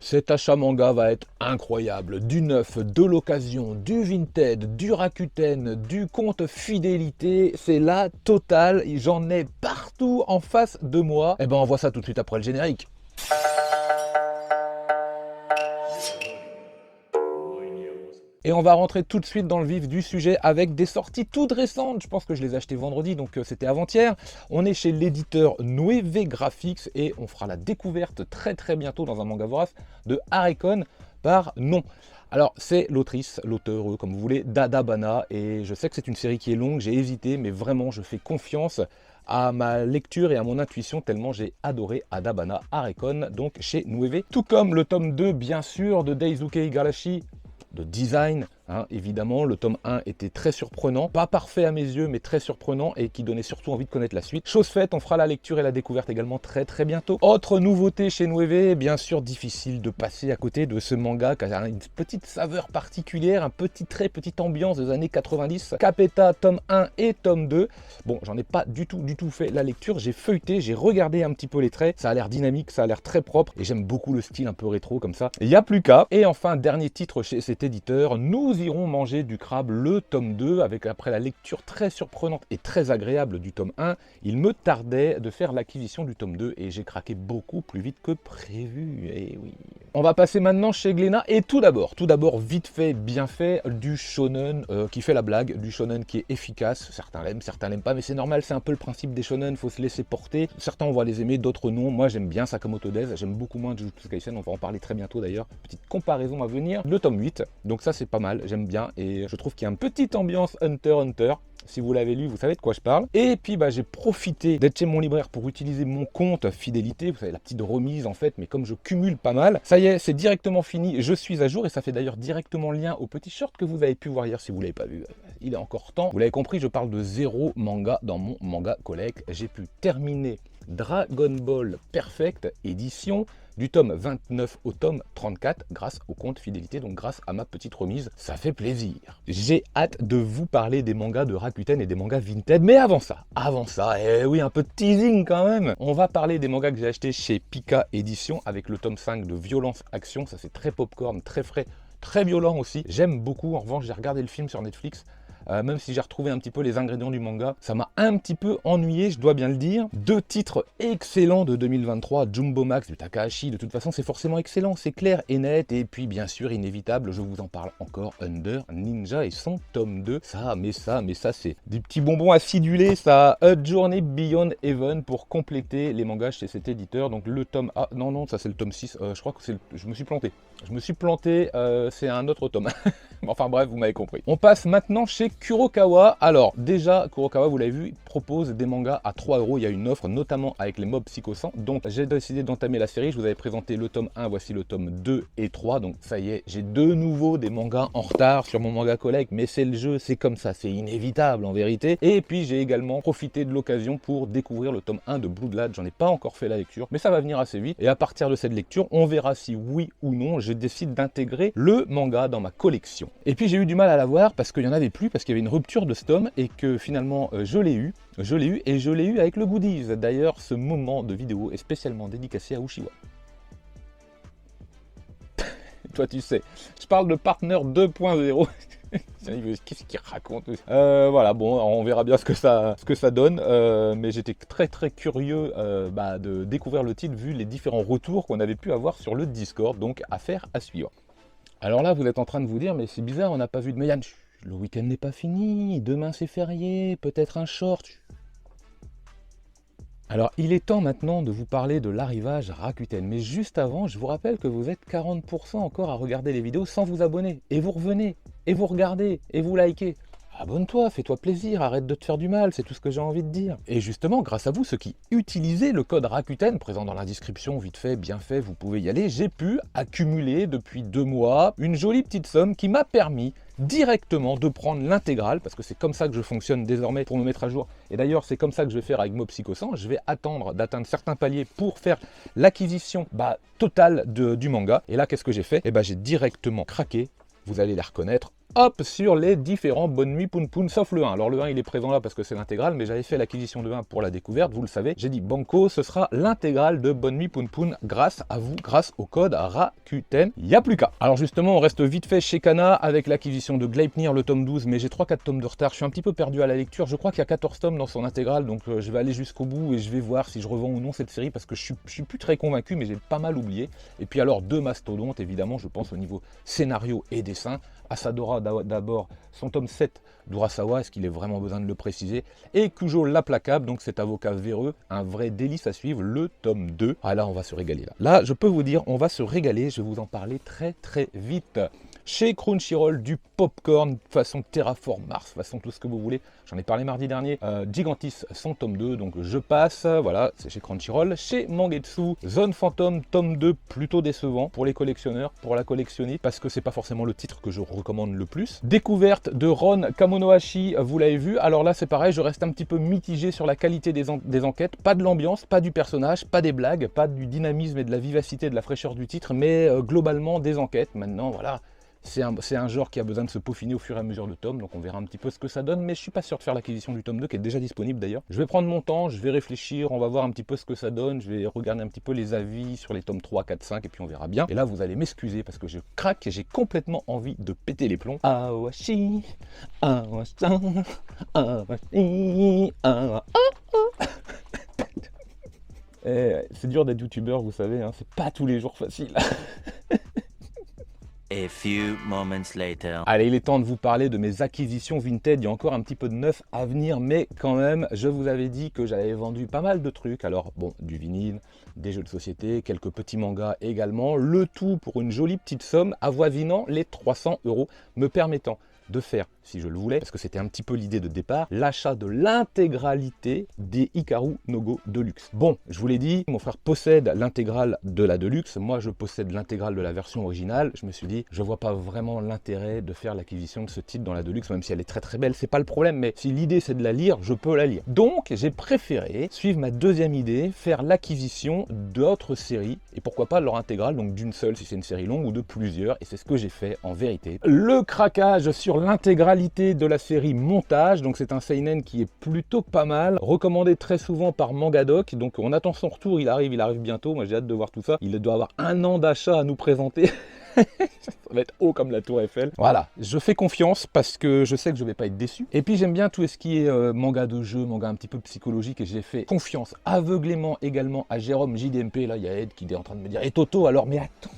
Cet achat manga va être incroyable. Du neuf, de l'occasion, du vintage, du Rakuten, du compte fidélité. C'est la totale. J'en ai partout en face de moi. Et ben on voit ça tout de suite après le générique. Et on va rentrer tout de suite dans le vif du sujet avec des sorties toutes récentes. Je pense que je les ai achetées vendredi, donc c'était avant-hier. On est chez l'éditeur Nueve Graphics et on fera la découverte très bientôt dans un manga vorace de Harecon par nom. Alors c'est l'autrice, l'auteur, comme vous voulez, d'Ada Bana, et je sais que c'est une série qui est longue, j'ai hésité, mais vraiment je fais confiance à ma lecture et à mon intuition tellement j'ai adoré Ada Bana Harecon, donc chez Nueve. Tout comme le tome 2 bien sûr de Daisuke Igarashi, de design, hein, évidemment, le tome 1 était très surprenant, pas parfait à mes yeux, mais très surprenant et qui donnait surtout envie de connaître la suite. Chose faite, on fera la lecture et la découverte également très bientôt. Autre nouveauté chez Nueve, bien sûr difficile de passer à côté de ce manga qui a une petite saveur particulière, un petit trait, petite ambiance des années 90. Capeta, tome 1 et tome 2. Bon, j'en ai pas du tout fait la lecture, j'ai feuilleté, j'ai regardé un petit peu les traits, ça a l'air dynamique, ça a l'air très propre et j'aime beaucoup le style un peu rétro comme ça. Il n'y a plus qu'à. Et enfin, dernier titre chez cet éditeur, nous irons manger du crabe, le tome 2, avec après la lecture très surprenante et très agréable du tome 1, il me tardait de faire l'acquisition du tome 2 et j'ai craqué beaucoup plus vite que prévu, et oui. On va passer maintenant chez Glénat et tout d'abord, vite fait, bien fait, du shonen qui fait la blague, du shonen qui est efficace, certains l'aiment pas, mais c'est normal, c'est un peu le principe des shonen, faut se laisser porter, certains on va les aimer, d'autres non, moi j'aime bien Sakamoto Days, j'aime beaucoup moins Jujutsu Kaisen, on va en parler très bientôt d'ailleurs, petite comparaison à venir, le tome 8, donc ça c'est pas mal, j'aime bien, et je trouve qu'il y a une petite ambiance Hunter x Hunter. Si vous l'avez lu, vous savez de quoi je parle. Et puis j'ai profité d'être chez mon libraire pour utiliser mon compte fidélité. Vous savez, la petite remise en fait, mais comme je cumule pas mal, ça y est, c'est directement fini. Je suis à jour et ça fait d'ailleurs directement lien au petit short que vous avez pu voir hier si vous ne l'avez pas vu. Il est encore temps. Vous l'avez compris, je parle de 0 manga dans mon manga collect. J'ai pu terminer Dragon Ball Perfect édition du tome 29 au tome 34 grâce au compte fidélité, donc grâce à ma petite remise, ça fait plaisir. J'ai hâte de vous parler des mangas de Rakuten et des mangas vintage, mais avant ça, eh oui, un peu de teasing quand même, on va parler des mangas que j'ai achetés chez Pika Édition avec le tome 5 de Violence Action, ça c'est très popcorn, très frais, très violent aussi, j'aime beaucoup. En revanche j'ai regardé le film sur Netflix, même si j'ai retrouvé un petit peu les ingrédients du manga, ça m'a un petit peu ennuyé, je dois bien le dire. 2 titres excellents de 2023, Jumbo Max du Takahashi, de toute façon c'est forcément excellent, c'est clair et net, et puis bien sûr inévitable, je vous en parle encore, Under Ninja et son tome 2, ça c'est des petits bonbons acidulés, ça, A Journey Beyond Heaven pour compléter les mangas chez cet éditeur, donc le tome, ah non, ça c'est le tome 6, je crois que c'est je me suis planté, c'est un autre tome. Enfin bref, vous m'avez compris. On passe maintenant chez Kurokawa. Alors déjà, Kurokawa, vous l'avez vu, propose des mangas à 3 €. Il y a une offre, notamment avec les Mob Psycho 100. Donc j'ai décidé d'entamer la série. Je vous avais présenté le tome 1, voici le tome 2 et 3. Donc ça y est, j'ai de nouveau des mangas en retard sur mon manga collect. Mais c'est le jeu, c'est comme ça, c'est inévitable en vérité. Et puis j'ai également profité de l'occasion pour découvrir le tome 1 de Bloodlad. J'en ai pas encore fait la lecture, mais ça va venir assez vite. Et à partir de cette lecture, on verra si oui ou non je décide d'intégrer le manga dans ma collection. Et puis j'ai eu du mal à l'avoir parce qu'il n'y en avait plus, parce qu'il y avait une rupture de ce tome et que finalement je l'ai eu et je l'ai eu avec le goodies. D'ailleurs ce moment de vidéo est spécialement dédicacé à Uchiwa. Toi tu sais, je parle de Partner 2.0. Qu'est-ce qu'il raconte? Voilà, bon, on verra bien ce que ça donne, mais j'étais très curieux de découvrir le titre vu les différents retours qu'on avait pu avoir sur le Discord, donc affaire à suivre. Alors là, vous êtes en train de vous dire, mais c'est bizarre, on n'a pas vu de Meian. Le week-end n'est pas fini, demain c'est férié, peut-être un short. Alors, il est temps maintenant de vous parler de l'arrivage Rakuten. Mais juste avant, je vous rappelle que vous êtes 40% encore à regarder les vidéos sans vous abonner. Et vous revenez, et vous regardez, et vous likez. Abonne-toi, fais-toi plaisir, arrête de te faire du mal, c'est tout ce que j'ai envie de dire. Et justement, grâce à vous, ceux qui utilisez le code Rakuten, présent dans la description, vite fait, bien fait, vous pouvez y aller, j'ai pu accumuler depuis 2 mois une jolie petite somme qui m'a permis directement de prendre l'intégrale, parce que c'est comme ça que je fonctionne désormais pour me mettre à jour. Et d'ailleurs, c'est comme ça que je vais faire avec Mob Psycho 100. Je vais attendre d'atteindre certains paliers pour faire l'acquisition totale du manga. Et là, qu'est-ce que j'ai fait? J'ai directement craqué. Vous allez les reconnaître, hop, sur les différents Bonne Nuit Poun Poun, sauf le 1. Alors le 1, il est présent là parce que c'est l'intégrale, mais j'avais fait l'acquisition de 1 pour la découverte, vous le savez. J'ai dit banco, ce sera l'intégrale de Bonne Nuit Poun Poun grâce à vous, grâce au code Rakuten. Il n'y a plus qu'à. Alors justement, on reste vite fait chez Kana avec l'acquisition de Gleipnir, le tome 12, mais j'ai 3-4 tomes de retard. Je suis un petit peu perdu à la lecture. Je crois qu'il y a 14 tomes dans son intégrale, donc je vais aller jusqu'au bout et je vais voir si je revends ou non cette série parce que je suis plus très convaincu, mais j'ai pas mal oublié. Et puis alors, deux mastodontes, évidemment, je pense au niveau scénario et dessin. Asadora d'abord, son tome 7 d'Urasawa, est-ce qu'il est vraiment besoin de le préciser? Et Kujo l'implacable, donc cet avocat véreux, un vrai délice à suivre, le tome 2. Ah là, on va se régaler là. Là, je peux vous dire, on va se régaler, je vais vous en parler très très vite. Chez Crunchyroll, du popcorn façon Terraform Mars, façon tout ce que vous voulez. J'en ai parlé mardi dernier. Gigantis, son tome 2, donc je passe. Voilà, c'est chez Crunchyroll. Chez Mangetsu, Zone Phantom, tome 2, plutôt décevant pour les collectionneurs, pour la collectionniste, parce que c'est pas forcément le titre que je recommande le plus. Découverte de Ron Kamonohashi, vous l'avez vu. Alors là, c'est pareil, je reste un petit peu mitigé sur la qualité des enquêtes. Pas de l'ambiance, pas du personnage, pas des blagues, pas du dynamisme et de la vivacité, de la fraîcheur du titre, mais globalement des enquêtes. Maintenant, voilà. C'est un genre qui a besoin de se peaufiner au fur et à mesure de tomes, donc on verra un petit peu ce que ça donne, mais je suis pas sûr de faire l'acquisition du tome 2 qui est déjà disponible d'ailleurs. Je vais prendre mon temps, je vais réfléchir, on va voir un petit peu ce que ça donne, je vais regarder un petit peu les avis sur les tomes 3, 4, 5 et puis on verra bien. Et là vous allez m'excuser parce que je craque et j'ai complètement envie de péter les plombs. Awashi, awashi, awashi, c'est dur d'être youtubeur, vous savez, hein, c'est pas tous les jours facile. A few moments later. Allez, il est temps de vous parler de mes acquisitions Vinted. Il y a encore un petit peu de neuf à venir, mais quand même, je vous avais dit que j'avais vendu pas mal de trucs. Alors, bon, du vinyle, des jeux de société, quelques petits mangas également. Le tout pour une jolie petite somme avoisinant les 300 €, me permettant de faire, si je le voulais, parce que c'était un petit peu l'idée de départ, l'achat de l'intégralité des Hikaru no Go Deluxe. Bon, je vous l'ai dit, mon frère possède l'intégrale de la Deluxe, moi je possède l'intégrale de la version originale. Je me suis dit, je vois pas vraiment l'intérêt de faire l'acquisition de ce titre dans la Deluxe, même si elle est très très belle, c'est pas le problème, mais si l'idée c'est de la lire, je peux la lire. Donc j'ai préféré suivre ma deuxième idée, faire l'acquisition d'autres séries, et pourquoi pas leur intégrale, donc d'une seule si c'est une série longue, ou de plusieurs, et c'est ce que j'ai fait en vérité. Le craquage sur l'intégralité de la série Montage, donc c'est un seinen qui est plutôt pas mal, recommandé très souvent par Mangadoc, donc on attend son retour, il arrive bientôt, moi j'ai hâte de voir tout ça, il doit avoir 1 an d'achat à nous présenter. Ça va être haut comme la tour Eiffel. Voilà, je fais confiance parce que je sais que je vais pas être déçu. Et puis j'aime bien tout ce qui est manga de jeu, manga un petit peu psychologique, et j'ai fait confiance aveuglément également à Jérôme JDMP. Là, il y a Ed qui est en train de me dire « Et Toto alors ?» Mais attends.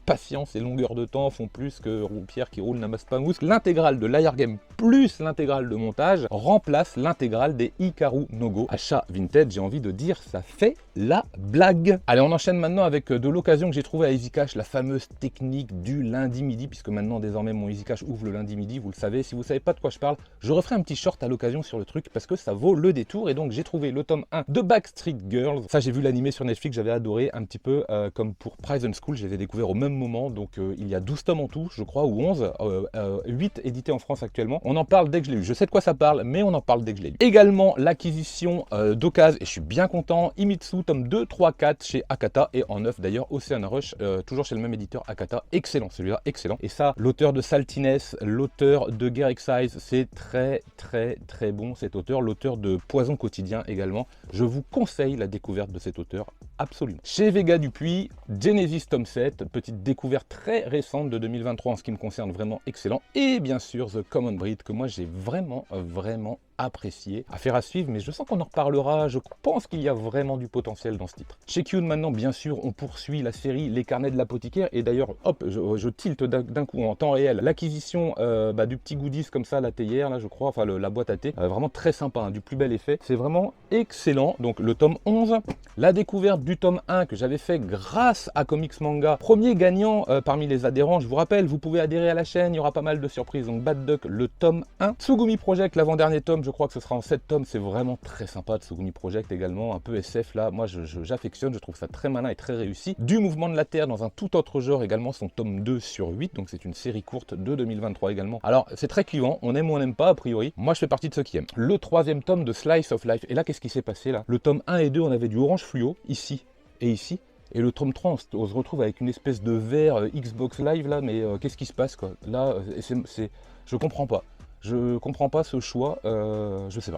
Patience et longueur de temps font plus que Pierre qui roule n'amasse pas mousse. L'intégrale de l'Air Game plus l'intégrale de montage remplace l'intégrale des Hikaru no Go. Achat Vinted, j'ai envie de dire, ça fait la blague. Allez, on enchaîne maintenant avec de l'occasion que j'ai trouvé à EasyCash, la fameuse technique du lundi midi, puisque maintenant désormais mon EasyCash ouvre le lundi midi, vous le savez. Si vous ne savez pas de quoi je parle, je referai un petit short à l'occasion sur le truc parce que ça vaut le détour. Et donc j'ai trouvé le tome 1 de Backstreet Girls. Ça, j'ai vu l'animé sur Netflix, j'avais adoré, un petit peu comme pour Prison School, je les ai découverts au même moment. Donc il y a 12 tomes en tout, je crois, ou 11, 8 édités en France actuellement. On en parle dès que je l'ai lu. Je sais de quoi ça parle, mais on en parle dès que je l'ai lu. Également l'acquisition d'occasion, et je suis bien content, Himitsu, tome 2, 3, 4 chez Akata, et en 9 d'ailleurs, Ocean Rush, toujours chez le même éditeur Akata. Excellent, celui-là, excellent. Et ça, l'auteur de Saltiness, l'auteur de Gear Excise, c'est très très très bon cet auteur. L'auteur de Poison Quotidien également. Je vous conseille la découverte de cet auteur, absolument. Chez Vega Dupuis, Genesis tome 7, petite découverte très récente de 2023 en ce qui me concerne, vraiment excellent. Et bien sûr The Common Breed, que moi j'ai vraiment apprécié. Affaire à suivre, mais je sens qu'on en reparlera. Je pense qu'il y a vraiment du potentiel dans ce titre. Chez Kyun maintenant, bien sûr, on poursuit la série Les Carnets de l'Apothicaire. Et d'ailleurs, hop, je tilte d'un coup en temps réel l'acquisition du petit goodies comme ça, la théière, là je crois, enfin la boîte à thé. Vraiment très sympa, hein, du plus bel effet. C'est vraiment excellent. Donc le tome 11, la découverte du tome 1 que j'avais fait grâce à Comics Manga. Premier gagnant parmi les adhérents, je vous rappelle, vous pouvez adhérer à la chaîne, il y aura pas mal de surprises. Donc Bad Duck, le tome 1. Tsugumi Project, l'avant-dernier tome, je crois que ce sera en 7 tomes, c'est vraiment très sympa. Tsugumi Project également, un peu SF là, moi j'affectionne, je trouve ça très malin et très réussi. Du Mouvement de la Terre dans un tout autre genre également, son tome 2 sur 8, donc c'est une série courte de 2023 également. Alors c'est très clivant, on aime ou on n'aime pas a priori, moi je fais partie de ceux qui aiment. Le troisième tome de Slice of Life, et là qu'est-ce qui s'est passé là? Le tome 1 et 2, on avait du orange fluo, ici et ici. Et le tome 3, on se retrouve avec une espèce de verre Xbox Live là, mais qu'est-ce qui se passe quoi? Là, je comprends pas. Je comprends pas ce choix, je sais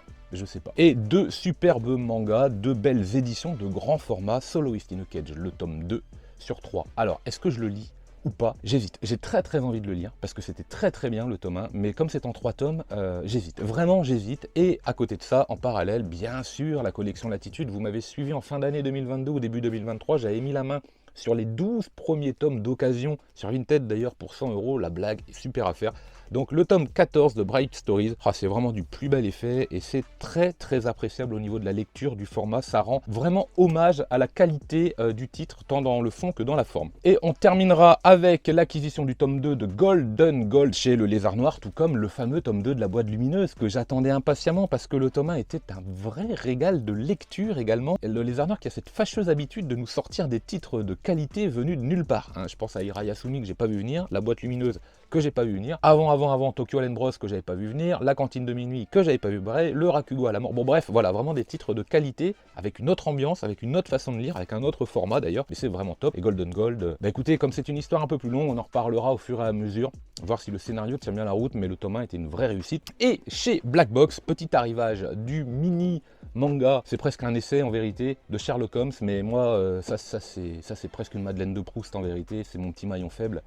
pas. Et deux superbes mangas, deux belles éditions de grand format, Soloist in a Cage, le tome 2 sur 3. Alors, est-ce que je le lis ou pas? J'hésite. J'ai très envie de le lire, parce que c'était très bien le tome 1, mais comme c'est en 3 tomes, j'hésite. Vraiment, j'hésite. Et à côté de ça, en parallèle, bien sûr, la collection Latitude, vous m'avez suivi en fin d'année 2022 ou début 2023, j'avais mis la main sur les 12 premiers tomes d'occasion, sur Vinted d'ailleurs pour 100 €, la blague est super à faire. Donc le tome 14 de Bright Stories, c'est vraiment du plus bel effet et c'est très appréciable au niveau de la lecture, du format. Ça rend vraiment hommage à la qualité du titre, tant dans le fond que dans la forme. Et on terminera avec l'acquisition du tome 2 de Golden Gold chez le Lézard Noir, tout comme le fameux tome 2 de la Boîte Lumineuse que j'attendais impatiemment parce que le tome 1 était un vrai régal de lecture également. Et le Lézard Noir qui a cette fâcheuse habitude de nous sortir des titres de qualité venus de nulle part. Je pense à Ira Yasumi que j'ai pas vu venir, la Boîte Lumineuse que j'ai pas vu venir, avant Tokyo Allen Bros que j'avais pas vu venir, La Cantine de Minuit que j'avais pas vu bref, le Rakugo à la mort. Bon bref, voilà, vraiment des titres de qualité, avec une autre ambiance, avec une autre façon de lire, avec un autre format d'ailleurs, mais c'est vraiment top. Et Golden Gold, écoutez, comme c'est une histoire un peu plus longue, on en reparlera au fur et à mesure, voir si le scénario tient bien la route, mais le tome 1 était une vraie réussite. Et chez Black Box, petit arrivage du mini manga, c'est presque un essai en vérité, de Sherlock Holmes, mais moi, ça c'est presque une Madeleine de Proust en vérité, c'est mon petit maillon faible.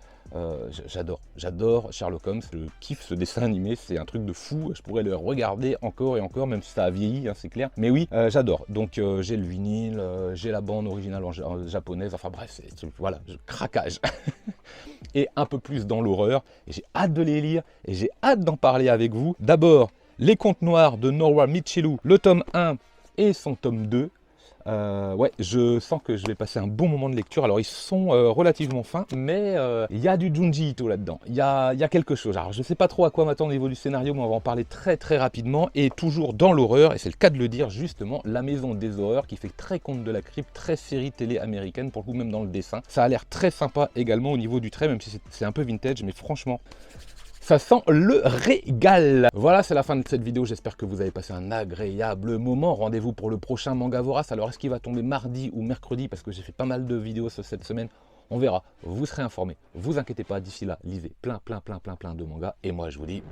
J'adore Sherlock Holmes, je kiffe ce dessin animé, c'est un truc de fou, je pourrais le regarder encore et encore, même si ça a vieilli, c'est clair. Mais oui, j'adore, donc j'ai le vinyle, j'ai la bande originale en japonaise, enfin bref, voilà, craquage. Et un peu plus dans l'horreur, et j'ai hâte de les lire, et j'ai hâte d'en parler avec vous. D'abord, Les Contes Noirs de Norwa Michelu, le tome 1 et son tome 2. Ouais, je sens que je vais passer un bon moment de lecture. Alors ils sont relativement fins, mais il y a du Junji Ito là-dedans. Il y a quelque chose. Alors je sais pas trop à quoi m'attendre au niveau du scénario, mais on va en parler très rapidement. Et toujours dans l'horreur, et c'est le cas de le dire justement, La Maison des Horreurs, qui fait très conte de la crypte, très série télé américaine, pour le coup même dans le dessin. Ça a l'air très sympa également au niveau du trait, même si c'est un peu vintage, mais franchement, ça sent le régal. Voilà, c'est la fin de cette vidéo. J'espère que vous avez passé un agréable moment. Rendez-vous pour le prochain Manga Vorace. Alors, est-ce qu'il va tomber mardi ou mercredi? Parce que j'ai fait pas mal de vidéos cette semaine. On verra. Vous serez informés. Vous inquiétez pas. D'ici là, lisez plein de mangas. Et moi, je vous dis...